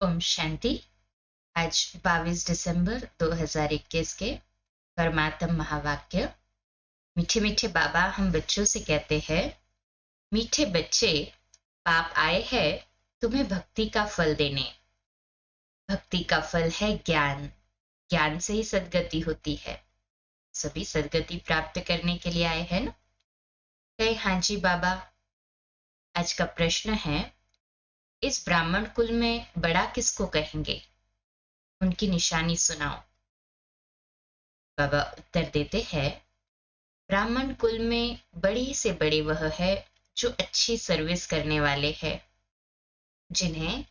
ओम शांति। आज 22 दिसंबर 2021 के परमात्म महावाक्य। मीठे मीठे बाबा हम बच्चों से कहते हैं, मीठे बच्चे, पाप आए हैं तुम्हें भक्ति का फल देने। भक्ति का फल है ज्ञान। ज्ञान से ही सद्गति होती है। सभी सद्गति प्राप्त करने के लिए आए हैं ना। कहे हाँ जी बाबा। आज का प्रश्न है, इस ब्राह्मण कुल में बड़ा किसको कहेंगे? उनकी निशानी सुनाओ। बाबा उत्तर देते हैं, ब्राह्मण कुल में बड़े से बड़े वह है जो अच्छी सर्विस करने वाले हैं, जिन्हें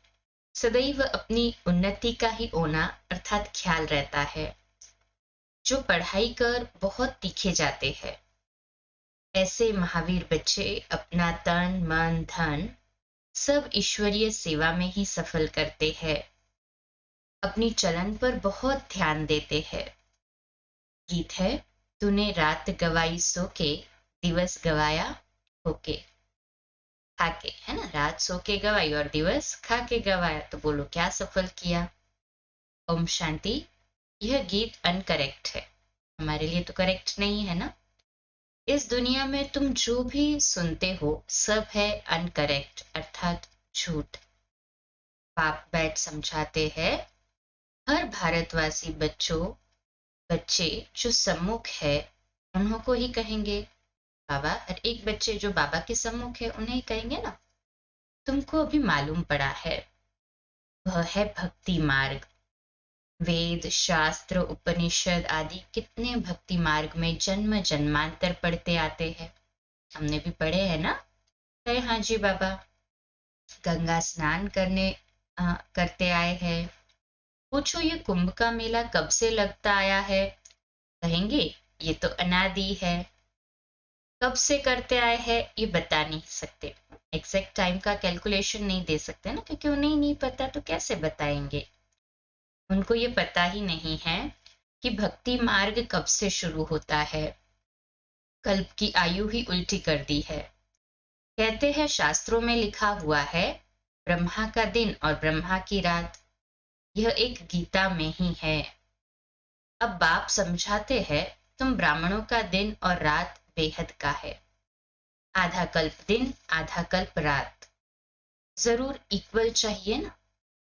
सदैव अपनी उन्नति का ही होना अर्थात ख्याल रहता है, जो पढ़ाई कर बहुत तीखे जाते हैं। ऐसे महावीर बच्चे अपना तन मन धन सब ईश्वरीय सेवा में ही सफल करते हैं। अपनी चलन पर बहुत ध्यान देते हैं। गीत है, तूने रात गवाई सो के, दिवस गवाया होके। खाके, है ना, रात सो के गवाई और दिवस खा के गवाया, तो बोलो क्या सफल किया। ओम शांति। यह गीत अनकरेक्ट है, हमारे लिए तो करेक्ट नहीं है ना। इस दुनिया में तुम जो भी सुनते हो सब है अनकरेक्ट अर्थात झूठ। पाप बैठ समझाते हैं, हर भारतवासी बच्चे जो सम्मुख है उन्हों को ही कहेंगे बाबा। और एक बच्चे जो बाबा के सम्मुख है उन्हें ही कहेंगे ना। तुमको अभी मालूम पड़ा है, वह है भक्ति मार्ग। वेद शास्त्र उपनिषद आदि कितने भक्ति मार्ग में जन्म जन्मांतर पढ़ते आते हैं। हमने भी पढ़े हैं ना। कहे हाँ जी बाबा। गंगा स्नान करते आए हैं। पूछो ये कुंभ का मेला कब से लगता आया है? कहेंगे ये तो अनादि है। कब से करते आए हैं ये बता नहीं सकते, एग्जैक्ट टाइम का कैलकुलेशन नहीं दे सकते ना, क्योंकि उन्हें नहीं पता तो कैसे बताएंगे। उनको ये पता ही नहीं है कि भक्ति मार्ग कब से शुरू होता है। कल्प की आयु ही उल्टी कर दी है। कहते हैं शास्त्रों में लिखा हुआ है, ब्रह्मा का दिन और ब्रह्मा की रात। यह एक गीता में ही है। अब बाप समझाते हैं, तुम ब्राह्मणों का दिन और रात बेहद का है। आधा कल्प दिन आधा कल्प रात, जरूर इक्वल चाहिए ना।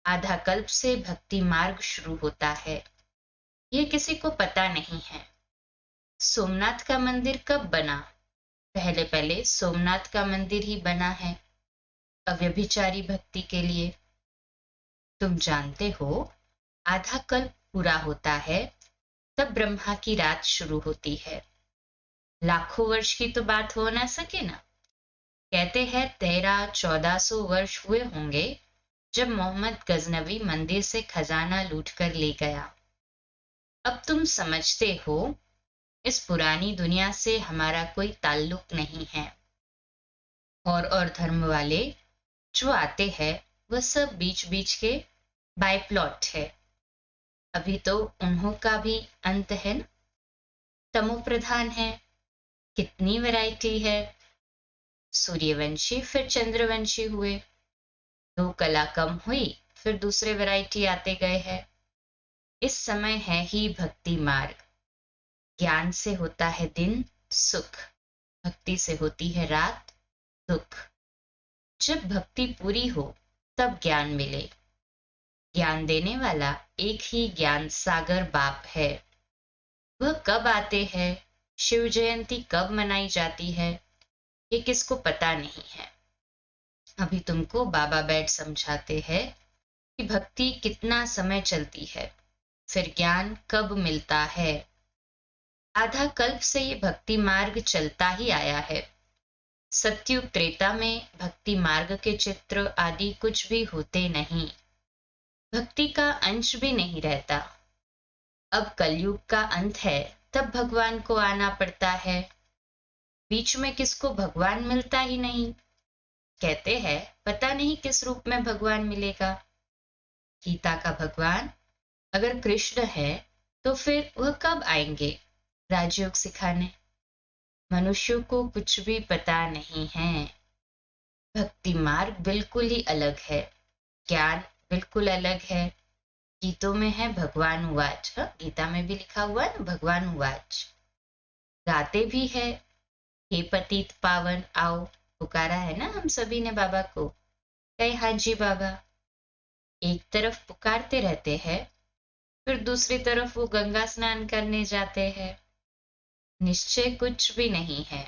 आधा कल्प से भक्ति मार्ग शुरू होता है, यह किसी को पता नहीं है। सोमनाथ का मंदिर कब बना? पहले पहले सोमनाथ का मंदिर ही बना है अव्यभिचारी भक्ति के लिए। तुम जानते हो, आधा कल्प पूरा होता है तब ब्रह्मा की रात शुरू होती है। लाखों वर्ष की तो बात हो ना सके ना। कहते हैं 1300-1400 वर्ष हुए होंगे जब मोहम्मद गजनवी मंदिर से खजाना लूटकर ले गया। अब तुम समझते हो, इस पुरानी दुनिया से हमारा कोई ताल्लुक नहीं है। और धर्म वाले जो आते हैं वह सब बीच बीच के बाय प्लॉट है। अभी तो उन्हों का भी अंत है ना। तमो प्रधान है, कितनी वैरायटी है। सूर्यवंशी फिर चंद्रवंशी हुए, 2 कला कम हुई फिर दूसरे वैरायटी आते गए हैं। इस समय है ही भक्ति मार्ग। ज्ञान से होता है दिन सुख, भक्ति से होती है रात दुख। जब भक्ति पूरी हो तब ज्ञान मिले। ज्ञान देने वाला एक ही ज्ञान सागर बाप है। वह कब आते हैं, शिव जयंती कब मनाई जाती है, ये किसको पता नहीं है। अभी तुमको बाबा बैठ समझाते हैं कि भक्ति कितना समय चलती है, फिर ज्ञान कब मिलता है। आधा कल्प से ये भक्ति मार्ग चलता ही आया है। सत्युग त्रेता में भक्ति मार्ग के चित्र आदि कुछ भी होते नहीं, भक्ति का अंश भी नहीं रहता। अब कलयुग का अंत है, तब भगवान को आना पड़ता है। बीच में किसको भगवान मिलता ही नहीं। कहते हैं पता नहीं किस रूप में भगवान मिलेगा। गीता का भगवान अगर कृष्ण है तो फिर वह कब आएंगे राजयोग सिखाने? मनुष्यों को कुछ भी पता नहीं है। भक्ति मार्ग बिल्कुल ही अलग है, ज्ञान बिल्कुल अलग है। गीतों में है भगवान उवाच, गीता में भी लिखा हुआ है ना भगवान उवाच। गाते भी है हे पतित पावन आओ, पुकारा है ना हम सभी ने बाबा को, कहे हाँ जी बाबा। एक तरफ पुकारते रहते हैं, फिर दूसरी तरफ वो गंगा स्नान करने जाते हैं। निश्चय कुछ भी नहीं है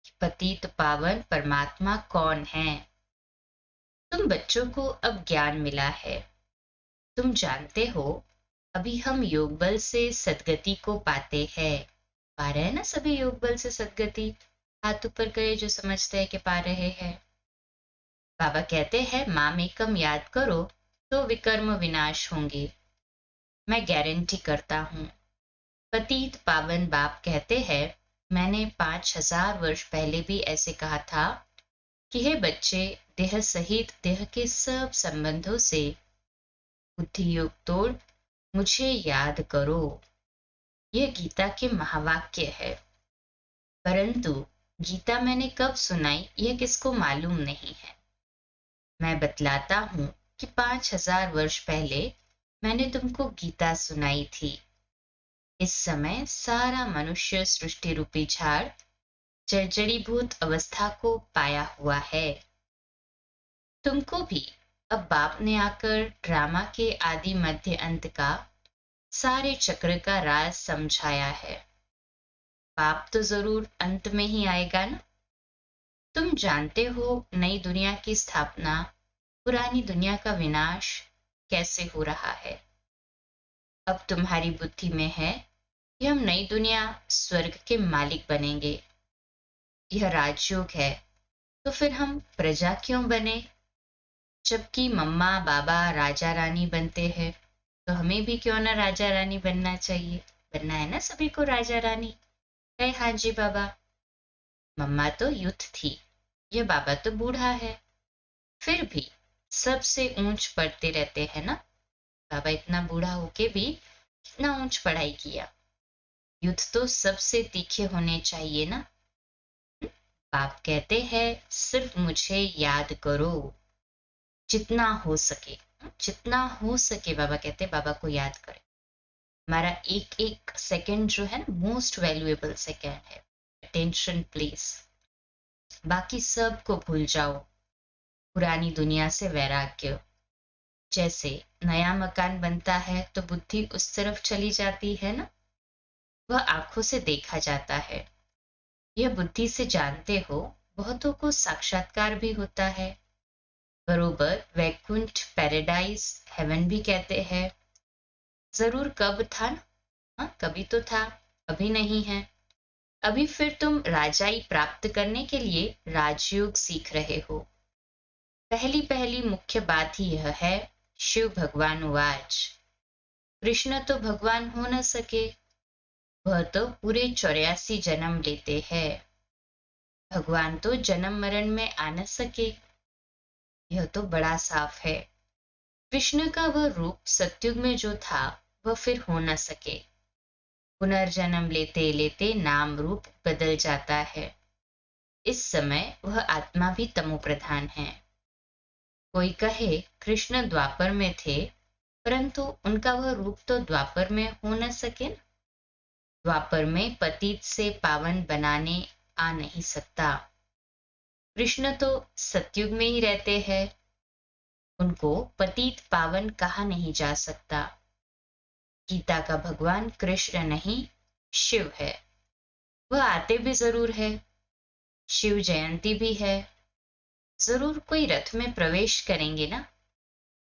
कि पतित पावन परमात्मा कौन है। तुम बच्चों को अब ज्ञान मिला है। तुम जानते हो अभी हम योग बल से सद्गति को पाते हैं। पा रहे हैं ना सभी योग बल से सद्गति? हाथ ऊपर करे जो समझते हैं कि पा रहे हैं। बाबा कहते हैं माम एकम याद करो तो विकर्म विनाश होंगे। मैं गारंटी करता हूँ। पतित पावन बाप कहते हैं मैंने 5000 वर्ष पहले भी ऐसे कहा था कि हे बच्चे, देह सहित देह के सब संबंधों से बुद्धि योग तोड़ मुझे याद करो। यह गीता के महावाक्य है। परंतु गीता मैंने कब सुनाई यह किसको मालूम नहीं है। मैं बतलाता हूँ कि 5000 वर्ष पहले मैंने तुमको गीता सुनाई थी। इस समय सारा मनुष्य सृष्टि रूपी झाड़ जर्जरीभूत अवस्था को पाया हुआ है। तुमको भी अब बाप ने आकर ड्रामा के आदि मध्य अंत का सारे चक्र का राज समझाया है। बाप तो जरूर अंत में ही आएगा ना। तुम जानते हो नई दुनिया की स्थापना, पुरानी दुनिया का विनाश कैसे हो रहा है। अब तुम्हारी बुद्धि में है कि हम नई दुनिया स्वर्ग के मालिक बनेंगे। यह राजयोग है, तो फिर हम प्रजा क्यों बने? जबकि मम्मा बाबा राजा रानी बनते हैं, तो हमें भी क्यों ना राजा रानी बनना चाहिए। बनना है ना सभी को राजा रानी। कहे हाँ जी बाबा। मम्मा तो यूथ थी, यह बाबा तो बूढ़ा है, फिर भी सबसे ऊंच पढ़ते रहते हैं ना। बाबा इतना बूढ़ा होके भी इतना ऊंच पढ़ाई किया। युद्ध तो सबसे तीखे होने चाहिए ना। बाप कहते हैं सिर्फ मुझे याद करो जितना हो सके। जितना हो सके बाबा कहते बाबा को याद करें। हमारा एक एक सेकंड जो है ना मोस्ट वैल्यूएबल सेकंड है। Attention please. बाकी सब को भूल जाओ। पुरानी दुनिया से वैराग्य। जैसे नया मकान बनता है तो बुद्धि उस तरफ चली जाती है ना। वह आंखों से देखा जाता है। यह बुद्धि से जानते हो। बहुतों को साक्षात्कार भी होता है। बरोबर वैकुंठ पैराडाइज हेवन भी कहते हैं। जरूर कब था ना? हाँ कभी तो था, अभी नहीं है। अभी फिर तुम राजाई प्राप्त करने के लिए राजयोग सीख रहे हो। पहली पहली मुख्य बात ही यह है शिव भगवान उवाच। कृष्ण तो भगवान हो न सके, वह तो पूरे 84 जन्म लेते हैं। भगवान तो जन्म मरण में आ न सके, यह तो बड़ा साफ है। कृष्ण का वह रूप सत्युग में जो था वह फिर हो न सके। पुनर्जन्म लेते लेते नाम रूप बदल जाता है। इस समय वह आत्मा भी तमो प्रधान है। कोई कहे कृष्ण द्वापर में थे, परंतु उनका वह रूप तो द्वापर में हो न सके। द्वापर में पतित से पावन बनाने आ नहीं सकता। कृष्ण तो सतयुग में ही रहते हैं, उनको पतित पावन कहा नहीं जा सकता। गीता का भगवान कृष्ण नहीं शिव है। वह आते भी जरूर है। शिव जयंती भी है। जरूर कोई रथ में प्रवेश करेंगे ना।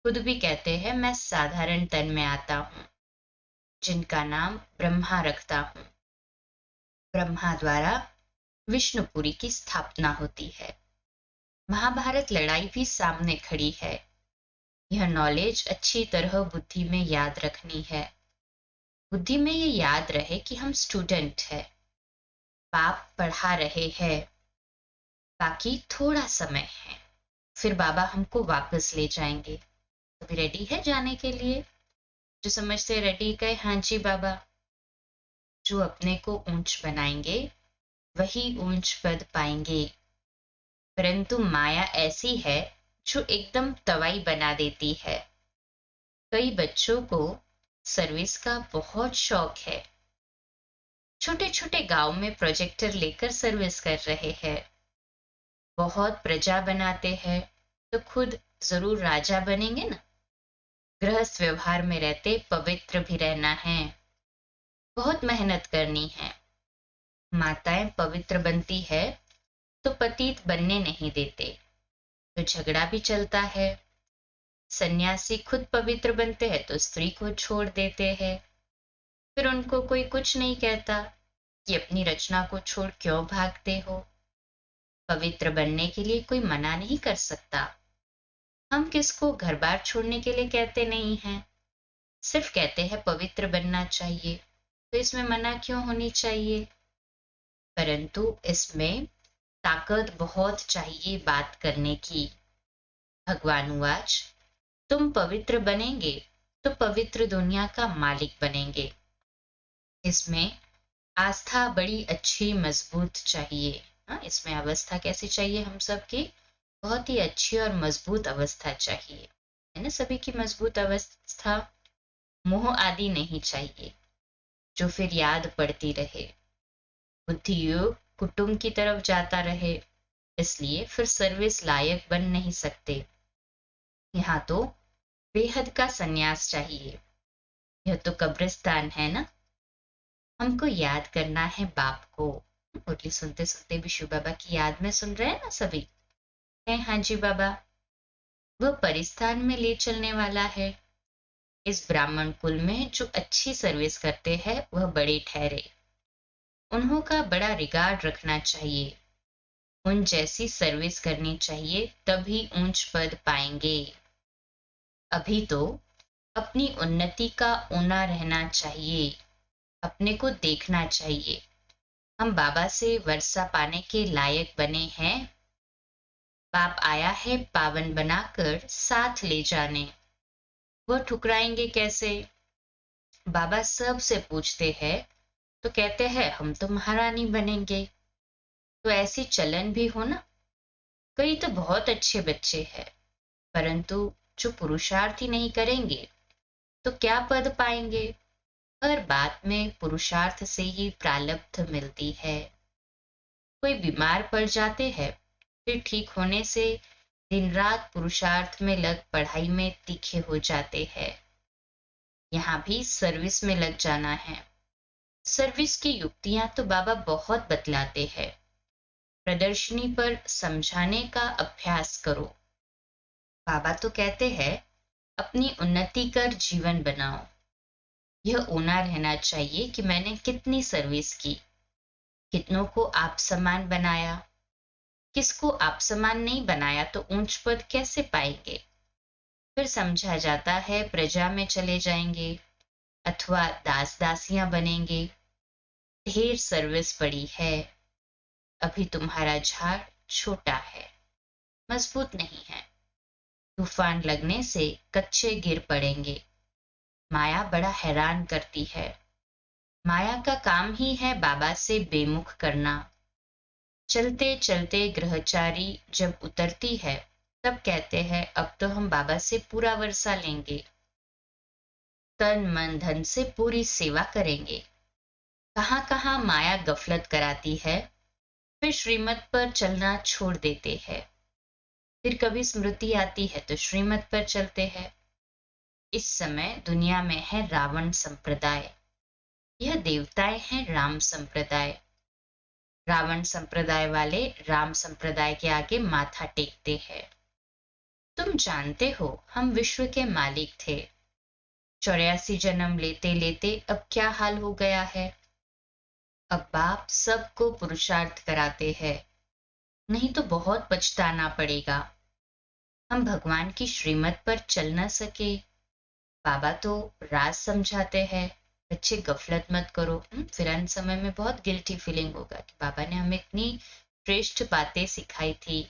खुद भी कहते हैं मैं साधारण तन में आता हूं, जिनका नाम ब्रह्मा रखता हूं। ब्रह्मा द्वारा विष्णुपुरी की स्थापना होती है। महाभारत लड़ाई भी सामने खड़ी है। यह नॉलेज अच्छी तरह बुद्धि में याद रखनी है। बुद्धि में ये याद रहे कि हम स्टूडेंट है। बाप पढ़ा रहे हैं। बाकी थोड़ा समय है, फिर बाबा हमको वापस ले जाएंगे। अभी रेडी है जाने के लिए? जो समझते रेडी कहे हाँ जी बाबा। जो अपने को ऊंच बनाएंगे वही ऊंच पद पाएंगे। परंतु माया ऐसी है जो एकदम तवाई बना देती है। कई बच्चों को सर्विस का बहुत शौक है। छोटे छोटे गांव में प्रोजेक्टर लेकर सर्विस कर रहे हैं। बहुत प्रजा बनाते हैं तो खुद जरूर राजा बनेंगे ना। गृहस्थ व्यवहार में रहते पवित्र भी रहना है। बहुत मेहनत करनी है। माताएं पवित्र बनती है तो पतित बनने नहीं देते, तो झगड़ा भी चलता है। सन्यासी खुद पवित्र बनते हैं तो स्त्री को छोड़ देते हैं। फिर उनको कोई कुछ नहीं कहता कि अपनी रचना को छोड़ क्यों भागते हो। पवित्र बनने के लिए कोई मना नहीं कर सकता। हम किसको घर बार छोड़ने के लिए कहते नहीं हैं, सिर्फ कहते हैं पवित्र बनना चाहिए, तो इसमें मना क्यों होनी चाहिए। परंतु इसमें ताकत बहुत चाहिए बात करने की। भगवान उवाच, तुम पवित्र बनेंगे तो पवित्र दुनिया का मालिक बनेंगे। इसमें आस्था बड़ी अच्छी मजबूत चाहिए। हाँ, इसमें अवस्था कैसी चाहिए हम सबकी, बहुत ही अच्छी और मजबूत अवस्था चाहिए, है ना। सभी की मजबूत अवस्था। मोह आदि नहीं चाहिए जो फिर याद पड़ती रहे। बुद्धि योग कुटुंब की तरफ जाता रहे, इसलिए फिर सर्विस लायक बन नहीं सकते। यहाँ तो बेहद का सन्यास चाहिए। यह तो कब्रिस्तान है ना। हमको याद करना है बाप को। मुरली सुनते सुनते भी शिव बाबा की याद में सुन रहे हैं ना सभी। है हाँ जी बाबा। वह परिस्थान में ले चलने वाला है। इस ब्राह्मण कुल में जो अच्छी सर्विस करते हैं वह बड़े ठहरे। उन्हों का बड़ा रिगार्ड रखना चाहिए। उन जैसी सर्विस करनी चाहिए, तभी ऊंच पद पाएंगे। अभी तो अपनी उन्नति का ऊना रहना चाहिए। अपने को देखना चाहिए हम बाबा से वर्षा पाने के लायक बने हैं। बाप आया है पावन बनाकर साथ ले जाने। वह ठुकराएंगे कैसे। बाबा सब से पूछते हैं तो कहते हैं हम तो महारानी बनेंगे। तो ऐसी चलन भी हो ना। कई तो बहुत अच्छे बच्चे हैं, परंतु जो पुरुषार्थ ही नहीं करेंगे तो क्या पद पाएंगे। हर बात में पुरुषार्थ से ही प्रारब्ध मिलती है। कोई बीमार पड़ जाते हैं, फिर ठीक होने से दिन रात पुरुषार्थ में लग पढ़ाई में तीखे हो जाते हैं। यहाँ भी सर्विस में लग जाना है। सर्विस की युक्तियां तो बाबा बहुत बतलाते हैं। प्रदर्शनी पर समझाने का अभ्यास करो। बाबा तो कहते हैं अपनी उन्नति कर जीवन बनाओ। यह ऊना रहना चाहिए कि मैंने कितनी सर्विस की, कितनों को आप समान बनाया। किसको आप समान नहीं बनाया तो ऊंच पद कैसे पाएंगे। फिर समझा जाता है प्रजा में चले जाएंगे अथवा दास दासियां बनेंगे। ढेर सर्विस पड़ी है। अभी तुम्हारा झाड़ छोटा है, मजबूत नहीं है। तूफान लगने से कच्चे गिर पड़ेंगे। माया बड़ा हैरान करती है। माया का काम ही है बाबा से बेमुख करना। चलते चलते ग्रहचारी जब उतरती है तब कहते हैं अब तो हम बाबा से पूरा वर्षा लेंगे, तन मन धन से पूरी सेवा करेंगे। कहाँ कहाँ माया गफलत कराती है, फिर श्रीमत पर चलना छोड़ देते हैं। फिर कभी स्मृति आती है तो श्रीमत पर चलते हैं। इस समय दुनिया में है रावण संप्रदाय, यह देवताएं हैं राम संप्रदाय। रावण संप्रदाय वाले राम संप्रदाय के आगे माथा टेकते हैं। तुम जानते हो हम विश्व के मालिक थे। 84 जन्म लेते लेते अब क्या हाल हो गया है। अब बाप सबको पुरुषार्थ कराते हैं, नहीं तो बहुत पछताना पड़ेगा। हम भगवान की श्रीमत पर चल न सके। बाबा तो राज समझाते हैं बच्चे गफलत मत करो। फिर अंत समय में बहुत गिल्टी फीलिंग होगा कि बाबा ने हमें इतनी श्रेष्ठ बातें सिखाई थी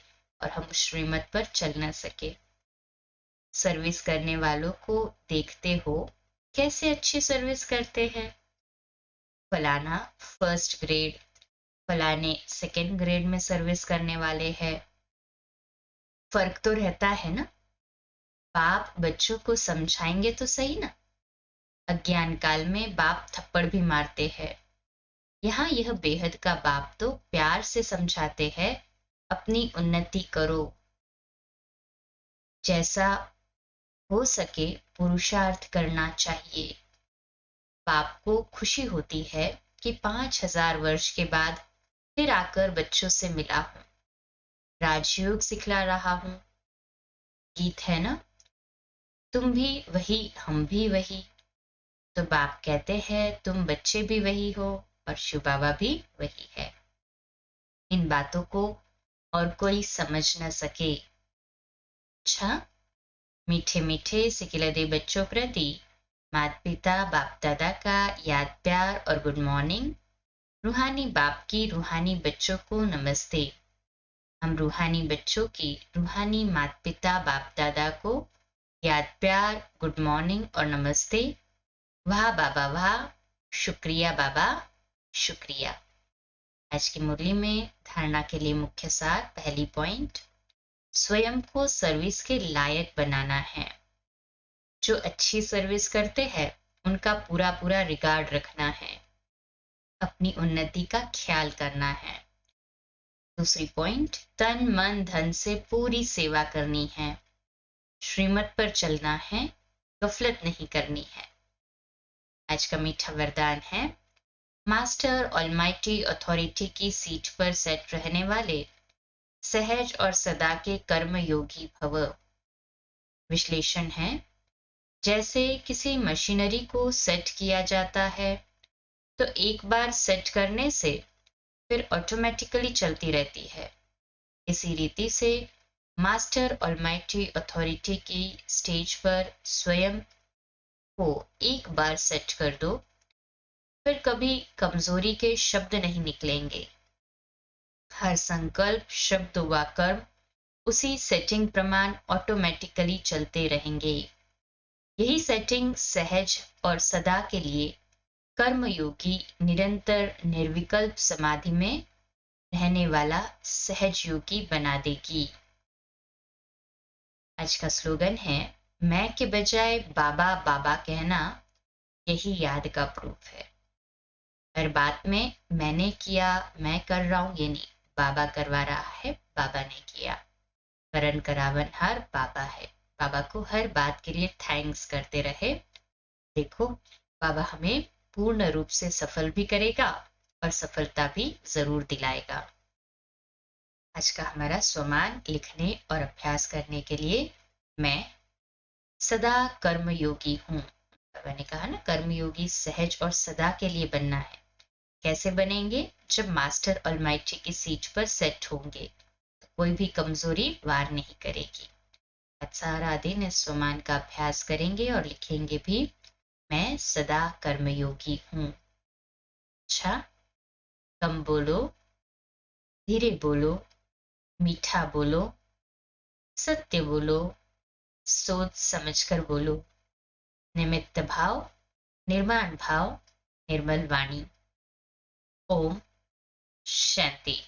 और हम उस श्रीमत पर चल न सके। सर्विस करने वालों को देखते हो कैसे अच्छी सर्विस करते हैं। फलाना फर्स्ट ग्रेड, फलाने सेकंड ग्रेड में सर्विस करने वाले हैं। फर्क तो रहता है ना। बाप बच्चों को समझाएंगे तो सही ना। अज्ञान काल में बाप थप्पड़ भी मारते हैं। यहाँ यह बेहद का बाप तो प्यार से समझाते हैं, अपनी उन्नति करो, जैसा हो सके पुरुषार्थ करना चाहिए। बाप को खुशी होती है कि 5,000 वर्ष के बाद फिर आकर बच्चों से मिला हूं, राजयोग सिखला रहा हूं। गीत है ना, तुम भी वही हम भी वही। तो बाप कहते हैं तुम बच्चे भी वही हो और शिव बाबा भी वही है। इन बातों को और कोई समझ न सके। अच्छा, मीठे मीठे सिकिलदे बच्चों प्रति माता पिता बाप दादा का याद प्यार और गुड मॉर्निंग। रूहानी बाप की रूहानी बच्चों को नमस्ते। हम रूहानी बच्चों की रूहानी माता पिता बाप दादा को याद प्यार गुड मॉर्निंग और नमस्ते। वाह बाबा वाह, शुक्रिया बाबा शुक्रिया। आज की मुरली में धारणा के लिए मुख्य सार। पहली पॉइंट, स्वयं को सर्विस के लायक बनाना है। जो अच्छी सर्विस करते हैं उनका पूरा पूरा रिगार्ड रखना है, अपनी उन्नति का ख्याल करना है। दूसरी पॉइंट, तन मन धन से पूरी सेवा करनी है, श्रीमत पर चलना है, गफलत नहीं करनी है। आज का मीठा वरदान है, मास्टर ऑलमाइटी अथॉरिटी की सीट पर सेट रहने वाले सहज और सदा के कर्म योगी भव। विश्लेषण है, जैसे किसी मशीनरी को सेट किया जाता है तो एक बार सेट करने से फिर ऑटोमेटिकली चलती रहती है। इसी रीति से मास्टर ऑलमाइटी अथॉरिटी की स्टेज पर स्वयं को एक बार सेट कर दो, फिर कभी कमजोरी के शब्द नहीं निकलेंगे। हर संकल्प शब्द व कर्म उसी सेटिंग प्रमाण ऑटोमेटिकली चलते रहेंगे। यही सेटिंग सहज और सदा के लिए कर्मयोगी निरंतर निर्विकल्प समाधि में रहने वाला सहज योगी बना देगी। आज का स्लोगन है, मैं के बजाय बाबा बाबा कहना यही याद का प्रूफ है। हर बात में मैंने किया, मैं कर रहा हूं, ये नहीं, बाबा करवा रहा है, बाबा ने किया। करण करावनहार बाबा है। बाबा को हर बात के लिए थैंक्स करते रहे। देखो, बाबा हमें पूर्ण रूप से सफल भी करेगा और सफलता भी जरूर दिलाएगा। आज का हमारा स्वमान लिखने और अभ्यास करने के लिए, मैं सदा कर्मयोगी हूँ। बाबा ने कहा ना, कर्मयोगी सहज और सदा के लिए बनना है। कैसे बनेंगे? जब मास्टर ऑलमाइटी की सीट पर सेट होंगे तो कोई भी कमजोरी वार नहीं करेगी। आज सारा दिन इस स्वमान का अभ्यास करेंगे और लिखेंगे भी, मैं सदा कर्मयोगी हूँ। अच्छा, कम बोलो, धीरे बोलो, मीठा बोलो, सत्य बोलो, सोच समझकर बोलो, निमित्त भाव, निर्माण भाव, निर्मल वाणी। ओम शांति।